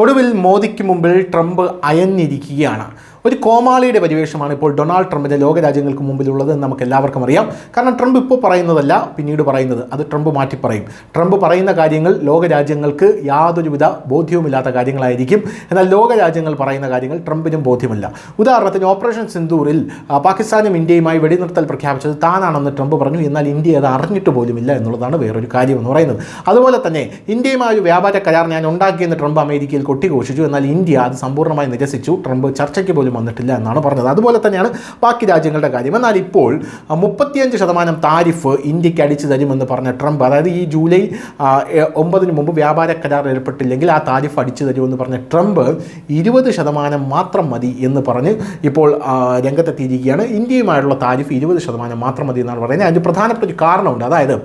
ഒടുവിൽ മോദിക്ക് മുമ്പിൽ ട്രംപ് അയഞ്ഞിരിക്കുകയാണ്. ഒരു കോമാളിയുടെ പരിവേഷമാണ് ഇപ്പോൾ ഡൊണാൾഡ് ട്രംപിൻ്റെ ലോകരാജ്യങ്ങൾക്ക് മുമ്പിലുള്ളത് എന്ന് നമുക്ക് എല്ലാവർക്കും അറിയാം. കാരണം ട്രംപ് ഇപ്പോൾ പറയുന്നതല്ല പിന്നീട് പറയുന്നത്, അത് ട്രംപ് മാറ്റി പറയും. ട്രംപ് പറയുന്ന കാര്യങ്ങൾ ലോകരാജ്യങ്ങൾക്ക് യാതൊരുവിധ ബോധ്യവുമില്ലാത്ത കാര്യങ്ങളായിരിക്കും. എന്നാൽ ലോകരാജ്യങ്ങൾ പറയുന്ന കാര്യങ്ങൾ ട്രംപിനും ബോധ്യമല്ല. ഉദാഹരണത്തിന് ഓപ്പറേഷൻ സിന്ദൂറിൽ പാകിസ്ഥാനും ഇന്ത്യയുമായി വെടിനിർത്തൽ പ്രഖ്യാപിച്ചത് താനാണെന്ന് ട്രംപ് പറഞ്ഞു. എന്നാൽ ഇന്ത്യ അത് അറിഞ്ഞിട്ട് പോലുമില്ല എന്നുള്ളതാണ് വേറൊരു കാര്യം എന്ന് പറയുന്നത്. അതുപോലെ തന്നെ ഇന്ത്യയുമായി ഒരു വ്യാപാര കരാർ ഞാൻ ഉണ്ടാക്കിയെന്ന് ട്രംപ് അമേരിക്കയിൽ കൊട്ടിഘോഷിച്ചു. എന്നാൽ ഇന്ത്യ അത് സമ്പൂർണ്ണമായി നിരസിച്ചു. ട്രംപ് ചർച്ചയ്ക്ക് പോലും വന്നിട്ടില്ല എന്നാണ് പറഞ്ഞത്. അതുപോലെ തന്നെയാണ് ബാക്കി രാജ്യങ്ങളുടെ കാര്യം. എന്നാൽ ഇപ്പോൾ 35% താരിഫ് ഇന്ത്യക്ക് അടിച്ചു തരുമെന്ന് പറഞ്ഞ ട്രംപ്, അതായത് ഈ ജൂലൈ 9 മുമ്പ് വ്യാപാര കരാർ ഏർപ്പെട്ടില്ലെങ്കിൽ ആ താരിഫ് അടിച്ചു തരുമെന്ന് പറഞ്ഞ ട്രംപ് 20% മാത്രം മതി എന്ന് പറഞ്ഞ് ഇപ്പോൾ രംഗത്തെത്തിയിരിക്കുകയാണ്. ഇന്ത്യയുമായുള്ള താരിഫ് 20% മാത്രം മതി എന്നാണ് പറയുന്നത്. അതിന് പ്രധാനപ്പെട്ട ഒരു കാരണമുണ്ട്. അതായത്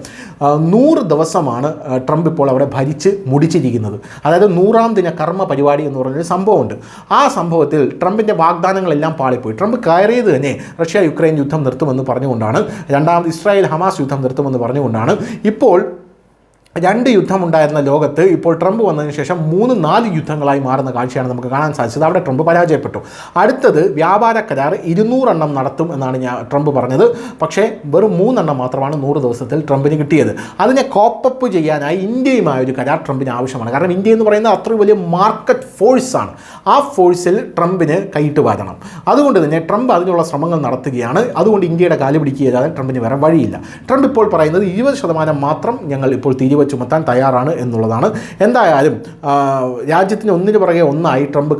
100 ദിവസമാണ് ട്രംപ് ഇപ്പോൾ അവിടെ ഭരിച്ച് മുടിച്ചിരിക്കുന്നത്. അതായത് 100ാം ദിന കർമ്മ പരിപാടി എന്ന് പറഞ്ഞൊരു സംഭവമുണ്ട്. ആ സംഭവത്തിൽ ട്രംപിൻ്റെ വാഗ്ദാനങ്ങളെല്ലാം പാളിപ്പോയി. ട്രംപ് കയറിയത് തന്നെ റഷ്യ യുക്രൈൻ യുദ്ധം നിർത്തുമെന്ന് പറഞ്ഞുകൊണ്ടാണ്, രണ്ടാമത് ഇസ്രായേൽ ഹമാസ് യുദ്ധം നിർത്തുമെന്ന് പറഞ്ഞുകൊണ്ടാണ്. ഇപ്പോൾ 2 യുദ്ധമുണ്ടായിരുന്ന ലോകത്ത് ഇപ്പോൾ ട്രംപ് വന്നതിന് ശേഷം 3-4 യുദ്ധങ്ങളായി മാറുന്ന കാഴ്ചയാണ് നമുക്ക് കാണാൻ സാധിച്ചത്. അവിടെ ട്രംപ് പരാജയപ്പെട്ടു. അടുത്തത് വ്യാപാര കരാർ 200 എണ്ണം നടത്തും എന്നാണ് ട്രംപ് പറഞ്ഞത്. പക്ഷേ വെറും 3 എണ്ണം മാത്രമാണ് 100 ദിവസത്തിൽ ട്രംപിന് കിട്ടിയത്. അതിനെ കോപ്പപ്പ് ചെയ്യാനായി ഇന്ത്യയുമായൊരു കരാർ ട്രംപിന് ആവശ്യമാണ്. കാരണം ഇന്ത്യ എന്ന് പറയുന്നത് അത്രയും വലിയ മാർക്കറ്റ് ഫോഴ്സാണ്. ആ ഫോഴ്സിൽ ട്രംപിന് കൈയിട്ട് വാരണം. അതുകൊണ്ട് തന്നെ ട്രംപ് അതിനുള്ള ശ്രമങ്ങൾ നടത്തുകയാണ്. അതുകൊണ്ട് ഇന്ത്യയുടെ കാല് പിടിക്കുകയല്ലാതെ ട്രംപിന് വേറെ വഴിയില്ല. ട്രംപ് ഇപ്പോൾ പറയുന്നത് 20% മാത്രം ഞങ്ങൾ ഇപ്പോൾ ചുമത്താൻ തയ്യാറാണ് എന്നുള്ളതാണ്. എന്തായാലും രാജ്യത്തിന് ഒന്നിനു പുറകെ ഒന്നായി ട്രംപ്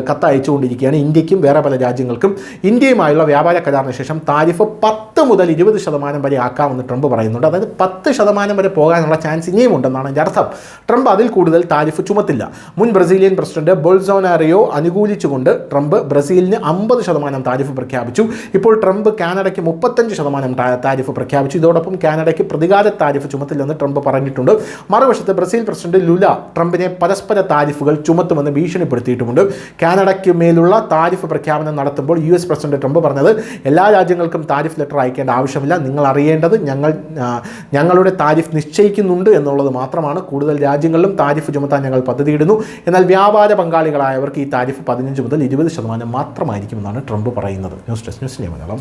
കത്തയച്ചുകൊണ്ടിരിക്കുകയാണ് ഇന്ത്യക്കും വേറെ പല രാജ്യങ്ങൾക്കും. ഇന്ത്യയുമായുള്ള വ്യാപാര കരാറിന് ശേഷം താരിഫ് 10 മുതൽ 20% വരെ ആക്കാമെന്ന് ട്രംപ് പറയുന്നുണ്ട്. അതായത് 10% വരെ പോകാനുള്ള ചാൻസ് ഇനിയും ഉണ്ടെന്നാണ് എൻ്റെ അർത്ഥം. ട്രംപ് അതിൽ കൂടുതൽ താരിഫ് ചുമത്തില്ല. മുൻ ബ്രസീലിയൻ പ്രസിഡന്റ് ബോൾസോനാറിയോ അനുകൂലിച്ചുകൊണ്ട് ട്രംപ് ബ്രസീലിന് 50% താരിഫ് പ്രഖ്യാപിച്ചു. ഇപ്പോൾ ട്രംപ് കാനഡയ്ക്ക് 35% താരിഫ് പ്രഖ്യാപിച്ചു. ഇതോടൊപ്പം കാനഡയ്ക്ക് പ്രതികാര താരിഫ് ചുമത്തില്ലെന്ന് ട്രംപ് പറഞ്ഞിട്ടുണ്ട്. മറുവശത്ത് ബ്രസീൽ പ്രസിഡന്റ് ലുല ട്രംപിനെ പരസ്പര താരിഫുകൾ ചുമത്തുമെന്ന് ഭീഷണിപ്പെടുത്തിയിട്ടുമുണ്ട്. കാനഡയ്ക്ക് മേലുള്ള താരിഫ് പ്രഖ്യാപനം നടത്തുമ്പോൾ US പ്രസിഡന്റ് ട്രംപ് പറഞ്ഞത്, എല്ലാ രാജ്യങ്ങൾക്കും താരിഫ് ലെറ്റർ അയക്കേണ്ട ആവശ്യമില്ല, നിങ്ങൾ അറിയേണ്ടത് ഞങ്ങളുടെ താരിഫ് നിശ്ചയിക്കുന്നുണ്ട് എന്നുള്ളത് മാത്രമാണ്. കൂടുതൽ രാജ്യങ്ങളിലും താരിഫ് ചുമത്താൻ ഞങ്ങൾ പദ്ധതിയിടുന്നു. എന്നാൽ വ്യാപാര പങ്കാളികളായവർക്ക് ഈ താരിഫ് 15 മുതൽ 20% മാത്രമായിരിക്കുമെന്നാണ് ട്രംപ് പറയുന്നത്. News desk news India Malayalam.